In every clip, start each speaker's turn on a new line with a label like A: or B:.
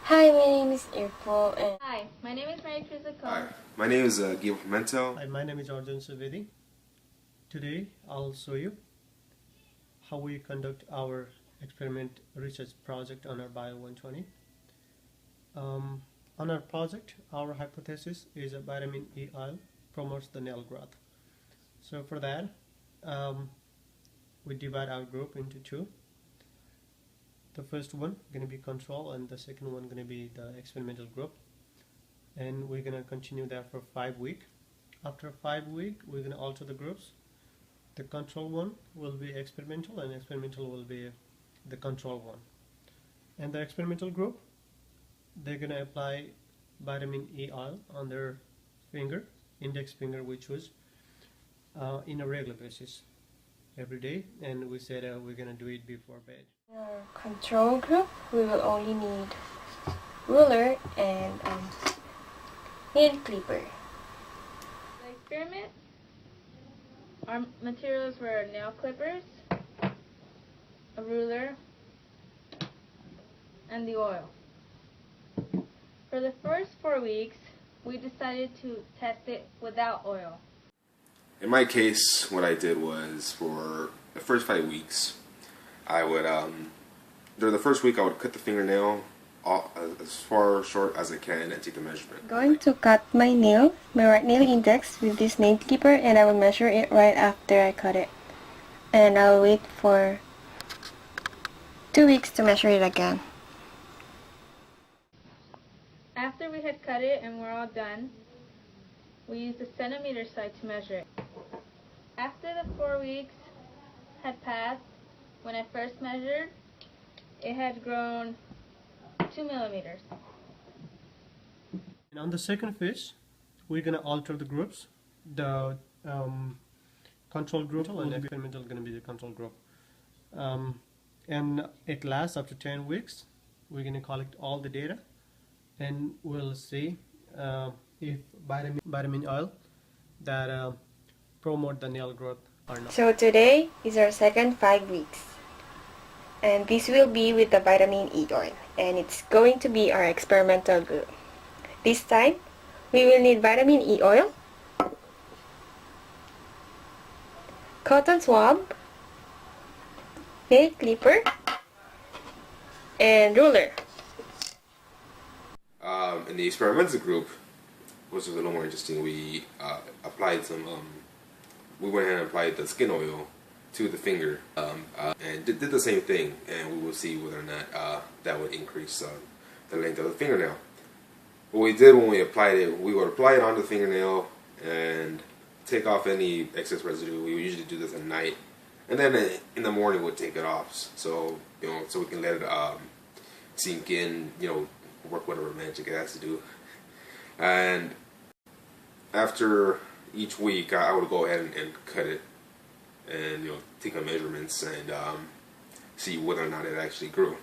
A: Hi, my name is April and
B: Hi, my name is Mary Teresa
C: Hi,
B: Combs.
C: my name is Guillermo Pimento.
D: Hi, my name is Arjun. Today I'll show you how we conduct our experiment research project on our Bio 120. On our project, our hypothesis is that vitamin E oil promotes the nail growth. So for that, we divide our group into two. The first one going to be control and the second one going to be the experimental group. And we're going to continue that for 5 weeks. After 5 weeks, we're going to alter the groups. The control one will be experimental and experimental will be the control one. And the experimental group, they're going to apply vitamin E oil on their finger, index finger we choose, in a regular basis every day, and we said we're going to do it before bed.
A: in our control group, we will only need ruler and nail clipper.
B: The experiment, our materials were nail clippers, a ruler, and the oil. For the first 4 weeks, we decided to test it without oil.
C: In my case, what I did was for the first 5 weeks, I would, during the first week, I would cut the fingernail as far short as I can and take the measurement.
A: I'm going to cut my nail, my right nail index with this nail clipper, and I will measure it right after I cut it. And I'll wait for 2 weeks to measure it again.
B: After we had cut it and we're all done, we used a centimeter slide to measure it. After the 4 weeks had passed, when I first measured, it had grown 2 millimeters.
D: And on the second phase, we're going to alter the groups. The control group and experimental is going to be the control group. And it lasts up to 10 weeks. We're going to collect all the data and we'll see if vitamin oil that promote the nail growth or not.
A: So today is our second 5 weeks. And this will be with the vitamin E oil. And it's going to be our experimental group. This time, we will need vitamin E oil, cotton swab, nail clipper, and ruler.
C: In the experimental group, which was a little more interesting, we applied some, we went ahead and applied the skin oil to the finger and did the same thing, and we will see whether or not that would increase the length of the fingernail. What we did when we applied it, we would apply it on the fingernail and take off any excess residue. We would usually do this at night, and then in the morning we'd take it off, so so we can let it sink in, work whatever magic it has to do. And after each week, I would go ahead and cut it, and take my measurements and see whether or not it actually grew.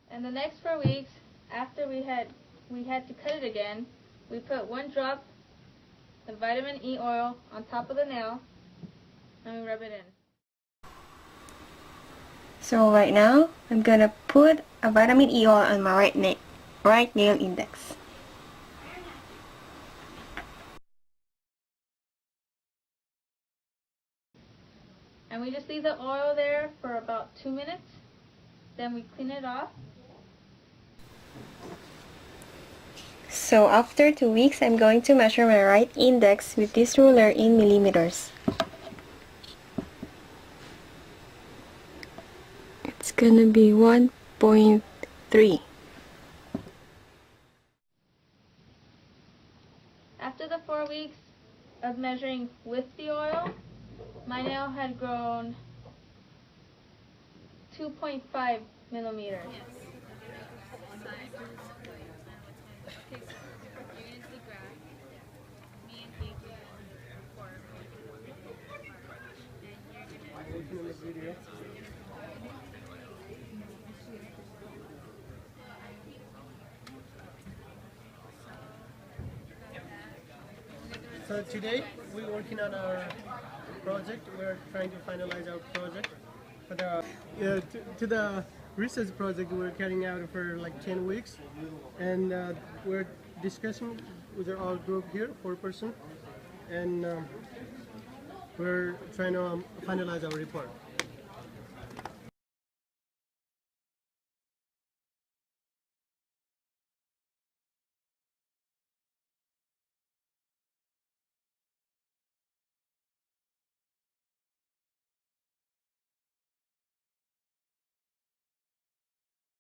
B: And the next 4 weeks, after we had to cut it again, we put 1 drop of vitamin E oil on top of the nail and we rub it in.
A: So right now, I'm gonna put a vitamin E oil on my right nail index.
B: And we just leave the oil there for about 2 minutes. Then we clean it off.
A: So after 2 weeks, I'm going to measure my right index with this ruler in millimeters. It's gonna be 1.3.
B: After the 4 weeks of measuring with the oil, my nail had grown 2.5 millimeters.
D: So today we're working on our project. We're trying to finalize our project for the to the research project we're carrying out for like 10 weeks, and we're discussing with our group here, 4-person, and we're trying to finalize our report.